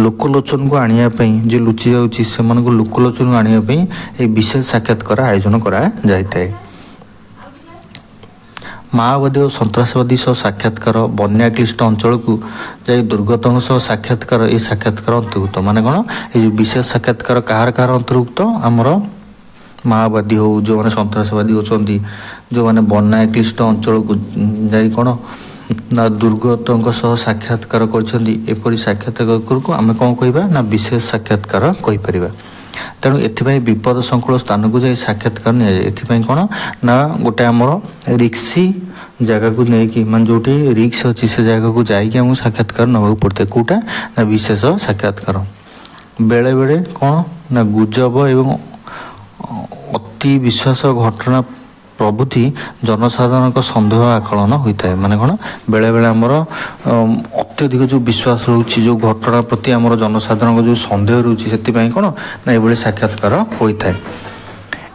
ଲୋକଲୋଚନକୁ ଆଣିବା ପାଇଁ ଯେ ଲୁଚି ଯାଉଛି ସେମାନଙ୍କୁ ଲୋକଲୋଚନକୁ ଆଣିବା ପାଇଁ ଏହି ବିଶେଷ ସାକ୍ଷାତକାର ଆୟୋଜନ କରାଯାଇଥାଏ। ମାଓବାଦୀ ଓ ସନ୍ତ୍ରାସବାଦୀ ସହ ସାକ୍ଷାତକାର, ବନ୍ୟା କ୍ଲିଷ୍ଟ ଅଞ୍ଚଳକୁ ଯାଇ ଦୁର୍ଗତଙ୍କ ସହ ସାକ୍ଷାତକାର, ଏହି ସାକ୍ଷାତକାର ଅନ୍ତର୍ଭୁକ୍ତ। ମାନେ କ'ଣ ଏଇ ଯେଉଁ ବିଶେଷ ସାକ୍ଷାତକାର କାହାର ଅନ୍ତର୍ଭୁକ୍ତ, ଆମର ମାଓବାଦୀ ହେଉ, ଯେଉଁମାନେ ସନ୍ତ୍ରାସବାଦୀ ହେଉଛନ୍ତି, ଯେଉଁମାନେ ବନ୍ୟା କ୍ଲିଷ୍ଟ ଅଞ୍ଚଳକୁ ଯାଇ କ'ଣ ନା ଦୁର୍ଗତଙ୍କ ସହ ସାକ୍ଷାତକାର କରିଛନ୍ତି, ଏପରି ସାକ୍ଷାତକାରକୁ ଆମେ କ'ଣ କହିବା ନା ବିଶେଷ ସାକ୍ଷାତକାର କହିପାରିବା। ତେଣୁ ଏଥିପାଇଁ ବିପଦ ସଂକୁଳ ସ୍ଥାନକୁ ଯାଇ ସାକ୍ଷାତକାର ନିଆଯାଏ। ଏଥିପାଇଁ କ'ଣ ନା ଗୋଟେ ଆମର ରିକ୍ସି ଜାଗାକୁ ନେଇକି ମାନେ ଯେଉଁଠି ରିକ୍ସ ଅଛି ସେ ଜାଗାକୁ ଯାଇକି ଆମକୁ ସାକ୍ଷାତକାର ନେବାକୁ ପଡ଼ିଥାଏ। କେଉଁଟା ନା ବିଶେଷ ସାକ୍ଷାତକାର। ବେଳେବେଳେ କ'ଣ ନା ଗୁଜବ ଏବଂ ଅତି ବିଶ୍ୱାସ ଘଟଣା ପ୍ରଭୃତି ଜନସାଧାରଣଙ୍କ ସନ୍ଦେହ ଆକଳନ ହୋଇଥାଏ। ମାନେ କ'ଣ ବେଳେବେଳେ ଆମର ଅତ୍ୟଧିକ ଯେଉଁ ବିଶ୍ୱାସ ରହୁଛି, ଯେଉଁ ଘଟଣା ପ୍ରତି ଆମର ଜନସାଧାରଣଙ୍କ ଯେଉଁ ସନ୍ଦେହ ରହୁଛି, ସେଥିପାଇଁ କ'ଣ ନା ଏଭଳି ସାକ୍ଷାତକାର ହୋଇଥାଏ।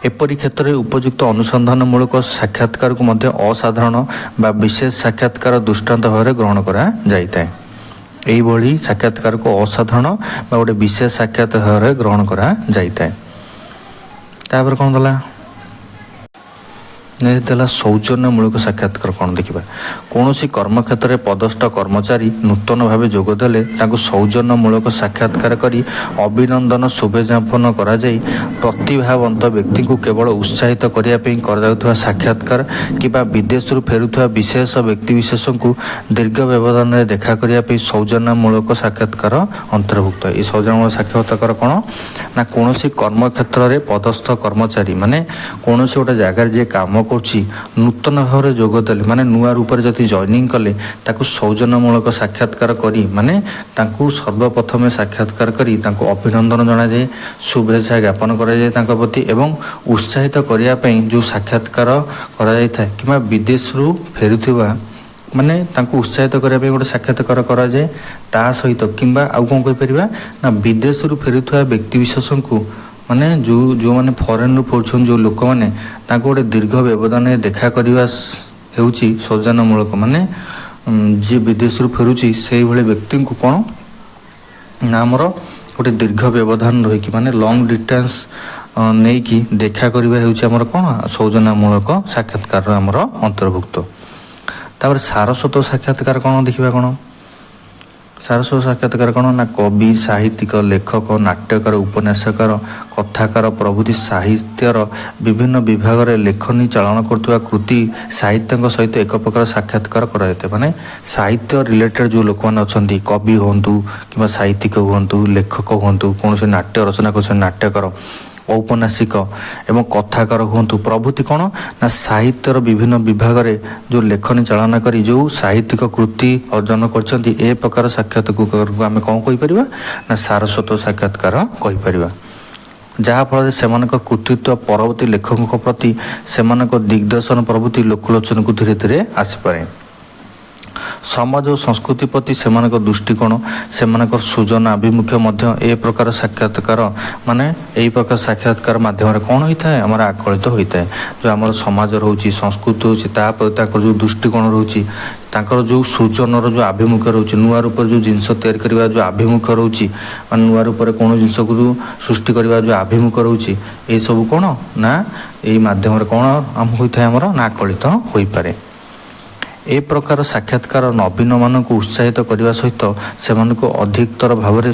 ଏପରି କ୍ଷେତ୍ରରେ ଉପଯୁକ୍ତ ଅନୁସନ୍ଧାନମୂଳକ ସାକ୍ଷାତକାରକୁ ମଧ୍ୟ ଅସାଧାରଣ ବା ବିଶେଷ ସାକ୍ଷାତକାର ଦୃଷ୍ଟାନ୍ତ ଭାବରେ ଗ୍ରହଣ କରାଯାଇଥାଏ। ଏହିଭଳି ସାକ୍ଷାତକାରକୁ ଅସାଧାରଣ ବା ଗୋଟେ ବିଶେଷ ସାକ୍ଷାତକାର ଭାବରେ ଗ୍ରହଣ କରାଯାଇଥାଏ। ତାପରେ କ'ଣ ଦେଲା ଦେଲା ସୌଜନ୍ୟମୂଳକ ସାକ୍ଷାତକାର କ'ଣ ଦେଖିବା। କୌଣସି କର୍ମକ୍ଷେତ୍ରରେ ପଦସ୍ଥ କର୍ମଚାରୀ ନୂତନ ଭାବେ ଯୋଗ ଦେଲେ ତାଙ୍କୁ ସୌଜନ୍ୟମୂଳକ ସାକ୍ଷାତକାର କରି ଅଭିନନ୍ଦନ ଶୁଭଜ୍ଞାପନ କରାଯାଇ ପ୍ରତିଭାବନ୍ତ ବ୍ୟକ୍ତିଙ୍କୁ କେବଳ ଉତ୍ସାହିତ କରିବା ପାଇଁ କରାଯାଉଥିବା ସାକ୍ଷାତକାର କିମ୍ବା ବିଦେଶରୁ ଫେରୁଥିବା ବିଶେଷ ବ୍ୟକ୍ତିବିଶେଷଙ୍କୁ ଦୀର୍ଘ ବ୍ୟବଧାନରେ ଦେଖା କରିବା ପାଇଁ ସୌଜନ୍ୟମୂଳକ ସାକ୍ଷାତକାର ଅନ୍ତର୍ଭୁକ୍ତ। ଏହି ସୌଜନ୍ୟମୂଳକ ସାକ୍ଷାତକାର କ'ଣ ନା କୌଣସି କର୍ମକ୍ଷେତ୍ରରେ ପଦସ୍ଥ କର୍ମଚାରୀ ମାନେ କୌଣସି ଗୋଟେ ଜାଗାରେ ଯିଏ କାମ କରୁଛି ନୂତନ ଭାବରେ ଯୋଗ ଦେଲେ ମାନେ ନୂଆ ରୂପରେ ଯଦି ଜଏନିଂ କଲେ ତାକୁ ସୌଜନ୍ୟମୂଳକ ସାକ୍ଷାତକାର କରି ମାନେ ତାଙ୍କୁ ସର୍ବପ୍ରଥମେ ସାକ୍ଷାତକାର କରି ତାଙ୍କୁ ଅଭିନନ୍ଦନ ଜଣାଯାଏ, ଶୁଭେଚ୍ଛା ଜ୍ଞାପନ କରାଯାଏ ତାଙ୍କ ପ୍ରତି ଏବଂ ଉତ୍ସାହିତ କରିବା ପାଇଁ ଯେଉଁ ସାକ୍ଷାତକାର କରାଯାଇଥାଏ କିମ୍ବା ବିଦେଶରୁ ଫେରୁଥିବା ମାନେ ତାଙ୍କୁ ଉତ୍ସାହିତ କରିବା ପାଇଁ ଗୋଟେ ସାକ୍ଷାତକାର କରାଯାଏ। ତା ସହିତ କିମ୍ବା ଆଉ କ'ଣ କହିପାରିବା ନା ବିଦେଶରୁ ଫେରୁଥିବା ବ୍ୟକ୍ତିବିଶେଷଙ୍କୁ ମାନେ ଯେଉଁମାନେ ଫରେନ୍ରୁ ପଢ଼ୁଛନ୍ତି ଯେଉଁ ଲୋକମାନେ ତାଙ୍କୁ ଗୋଟେ ଦୀର୍ଘ ବ୍ୟବଧାନରେ ଦେଖା କରିବା ହେଉଛି ସୌଜନ୍ୟମୂଳକ। ମାନେ ଯିଏ ବିଦେଶରୁ ଫେରୁଛି ସେଇଭଳି ବ୍ୟକ୍ତିଙ୍କୁ କ'ଣ ନା ଆମର ଗୋଟେ ଦୀର୍ଘ ବ୍ୟବଧାନ ରହିକି ମାନେ ଲଙ୍ଗ୍ ଡିଷ୍ଟାନ୍ସ ନେଇକି ଦେଖା କରିବା ହେଉଛି ଆମର କ'ଣ ସୌଜନ୍ୟମୂଳକ ସାକ୍ଷାତକାର ଆମର ଅନ୍ତର୍ଭୁକ୍ତ। ତାପରେ ସାରସ୍ୱତ ସାକ୍ଷାତକାର କ'ଣ ଦେଖିବା। କ'ଣ ସାରସ୍ୱତ ସାକ୍ଷାତକାର କ'ଣ ନା କବି, ସାହିତ୍ୟିକ, ଲେଖକ, ନାଟ୍ୟକାର, ଉପନ୍ୟାସକାର, କଥାକାର ପ୍ରଭୃତି ସାହିତ୍ୟର ବିଭିନ୍ନ ବିଭାଗରେ ଲେଖନୀ ଚାଳନ କରୁଥିବା କୃତି ସାହିତ୍ୟଙ୍କ ସହିତ ଏକ ପ୍ରକାର ସାକ୍ଷାତକାର କରାଯାଇଥାଏ। ମାନେ ସାହିତ୍ୟ ରିଲେଟେଡ଼ ଯେଉଁ ଲୋକମାନେ ଅଛନ୍ତି, କବି ହୁଅନ୍ତୁ କିମ୍ବା ସାହିତ୍ୟିକ ହୁଅନ୍ତୁ, ଲେଖକ ହୁଅନ୍ତୁ, କୌଣସି ନାଟ୍ୟ ରଚନା କରୁଛନ୍ତି ନାଟ୍ୟକାର, ଔପନ୍ୟାସିକ ଏବଂ କଥାକାର ହୁଅନ୍ତୁ ପ୍ରଭୃତି କ'ଣ ନା ସାହିତ୍ୟର ବିଭିନ୍ନ ବିଭାଗରେ ଯେଉଁ ଲେଖନୀ ଚାଳନା କରି ଯେଉଁ ସାହିତ୍ୟିକ କୃତି ଅର୍ଜନ କରିଛନ୍ତି ଏ ପ୍ରକାର ସାକ୍ଷାତକାରକୁ ଆମେ କ'ଣ କହିପାରିବା ନା ସାରସ୍ୱତ ସାକ୍ଷାତକାର କହିପାରିବା। ଯାହାଫଳରେ ସେମାନଙ୍କ କୃତିତ୍ୱ ପରବର୍ତ୍ତୀ ଲେଖକଙ୍କ ପ୍ରତି ସେମାନଙ୍କ ଦିଗ୍ଦର୍ଶନ ପ୍ରଭୃତି ଲୋକଲୋଚନକୁ ଧୀରେ ଧୀରେ ଆସିପାରେ। ସମାଜ ଓ ସଂସ୍କୃତି ପ୍ରତି ସେମାନଙ୍କ ଦୃଷ୍ଟିକୋଣ ସେମାନଙ୍କର ସୃଜନ ଆଭିମୁଖ୍ୟ ମଧ୍ୟ ଏ ପ୍ରକାର ସାକ୍ଷାତକାର ମାନେ ଏହି ପ୍ରକାର ସାକ୍ଷାତକାର ମାଧ୍ୟମରେ କ'ଣ ହୋଇଥାଏ ଆମର ଆକଳିତ ହୋଇଥାଏ। ଯେଉଁ ଆମର ସମାଜ ରହୁଛି ସଂସ୍କୃତି ହେଉଛି ତାପରେ ତାଙ୍କର ଯେଉଁ ଦୃଷ୍ଟିକୋଣ ରହୁଛି ତାଙ୍କର ଯେଉଁ ସୃଜନର ଯେଉଁ ଆଭିମୁଖ୍ୟ ରହୁଛି ନୂଆ ରୂପରେ ଯେଉଁ ଜିନିଷ ତିଆରି କରିବା ଯେଉଁ ଆଭିମୁଖ୍ୟ ରହୁଛି ମାନେ ନୂଆ ରୂପରେ କୌଣସି ଜିନିଷକୁ ସୃଷ୍ଟି କରିବା ଯେଉଁ ଆଭିମୁଖ୍ୟ ରହୁଛି ଏସବୁ କ'ଣ ନା ଏଇ ମାଧ୍ୟମରେ କ'ଣ ହୋଇଥାଏ ଆମର ନା ଆକଳିତ ହୋଇପାରେ। ଏ ପ୍ରକାର ସାକ୍ଷାତକାର ନବୀନମାନଙ୍କୁ ଉତ୍ସାହିତ କରିବା ସହିତ ସେମାନଙ୍କୁ ଅଧିକତର ଭାବରେ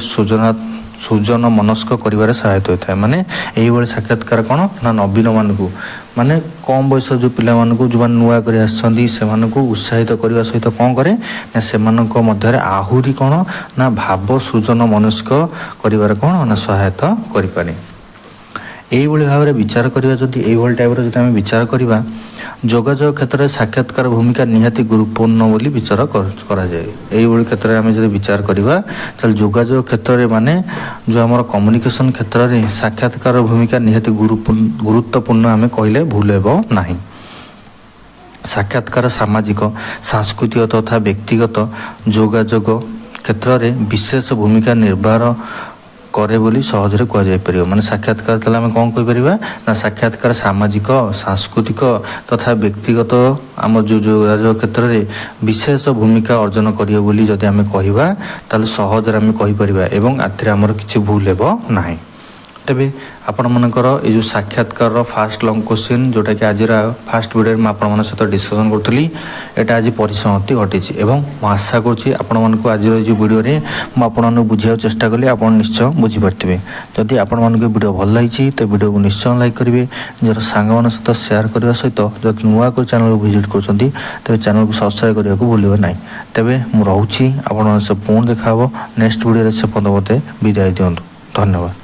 ସୃଜନ ମନସ୍କ କରିବାରେ ସହାୟତା ହୋଇଥାଏ। ମାନେ ଏଇଭଳି ସାକ୍ଷାତକାର କ'ଣ ନା ନବୀନମାନଙ୍କୁ ମାନେ କମ୍ ବୟସର ଯେଉଁ ପିଲାମାନଙ୍କୁ ଯେଉଁମାନେ ନୂଆ କରି ଆସିଛନ୍ତି ସେମାନଙ୍କୁ ଉତ୍ସାହିତ କରିବା ସହିତ କ'ଣ କରେ ନା ସେମାନଙ୍କ ମଧ୍ୟରେ ଆହୁରି କ'ଣ ନା ଭାବ ସୃଜନ ମନସ୍କ କରିବାରେ କ'ଣ ନା ସହାୟତା କରିପାରେ। এইভাবে ভাবে বিচার করা যদি এইভাবে টাইপর যদি আমি বিচার করা যোগাযোগ ক্ষেত্রে সাক্ষাৎকার ভূমিকা নিহাতি গুরুত্বপূর্ণ বলে বিচার করা যায়। এইভাবে ক্ষেত্রে আমি যদি বিচার করা তাহলে যোগাযোগ ক্ষেত্রে মানে যে আমার কম্যুনিকেশন ক্ষেত্রে সাক্ষাৎকার ভূমিকা নিহাতি গুরুত্বপূর্ণ আমি কহিলে ভুল ହେବ ନାହିଁ। সাক্ষাৎকার সামাজিক সাংস্কৃতিক তথা ব্যক্তিগত যোগাযোগ ক্ষেত্রে বিশেষ ভূমিকা নির্বাহ করে বলে সহজরে কুহযাইপার। মানে সাক্ষাৎকার তাহলে আমি কম কইপারিবা না সাক্ষাৎকার সামাজিক সাংস্কৃতিক তথা ব্যক্তিগত আমার যে যোগাযোগ ক্ষেত্রে বিশেষ ভূমিকা অর্জন করিব বলে যদি আমি কহিবা তাহলে সহজরে আমি কহিপারিবা এবং এতে আমার কিছু ভুল ହେବ ନାହିଁ। ତେବେ ଆପଣମାନଙ୍କର ଏଇ ଯେଉଁ ସାକ୍ଷାତକାରର ଫାଷ୍ଟ ଲଙ୍ଗ୍ କୋଶ୍ଚିନ୍ ଯେଉଁଟାକି ଆଜିର ଫାଷ୍ଟ ଭିଡ଼ିଓରେ ମୁଁ ଆପଣମାନଙ୍କ ସହିତ ଡିସ୍କସନ୍ କରୁଥିଲି ଏଇଟା ଆଜି ପରିସମାପ୍ତି ଘଟିଛି ଏବଂ ମୁଁ ଆଶା କରୁଛି ଆପଣମାନଙ୍କୁ ଆଜିର ଏଇ ଯେଉଁ ଭିଡ଼ିଓରେ ମୁଁ ଆପଣମାନଙ୍କୁ ବୁଝିବାକୁ ଚେଷ୍ଟା କଲି ଆପଣ ନିଶ୍ଚୟ ବୁଝିପାରିଥିବେ। ଯଦି ଆପଣମାନଙ୍କୁ ଭିଡ଼ିଓ ଭଲ ଲାଗିଛି ତ ଭିଡ଼ିଓକୁ ନିଶ୍ଚୟ ଲାଇକ୍ କରିବେ, ନିଜର ସାଙ୍ଗମାନଙ୍କ ସହିତ ସେୟାର କରିବା ସହିତ ଯଦି ନୂଆ କରି ଚ୍ୟାନେଲକୁ ଭିଜିଟ୍ କରୁଛନ୍ତି ତେବେ ଚ୍ୟାନେଲକୁ ସବସ୍କ୍ରାଇବ୍ କରିବାକୁ ଭୁଲିବେ ନାହିଁ। ତେବେ ମୁଁ ରହୁଛି ଆପଣମାନଙ୍କ ସହ ପୁଣି ଦେଖା ହେବ ନେକ୍ସଟ ଭିଡ଼ିଓରେ। ସେ ପର୍ଯ୍ୟନ୍ତ ମୋତେ ବିଦାୟ ଦିଅନ୍ତୁ। ଧନ୍ୟବାଦ।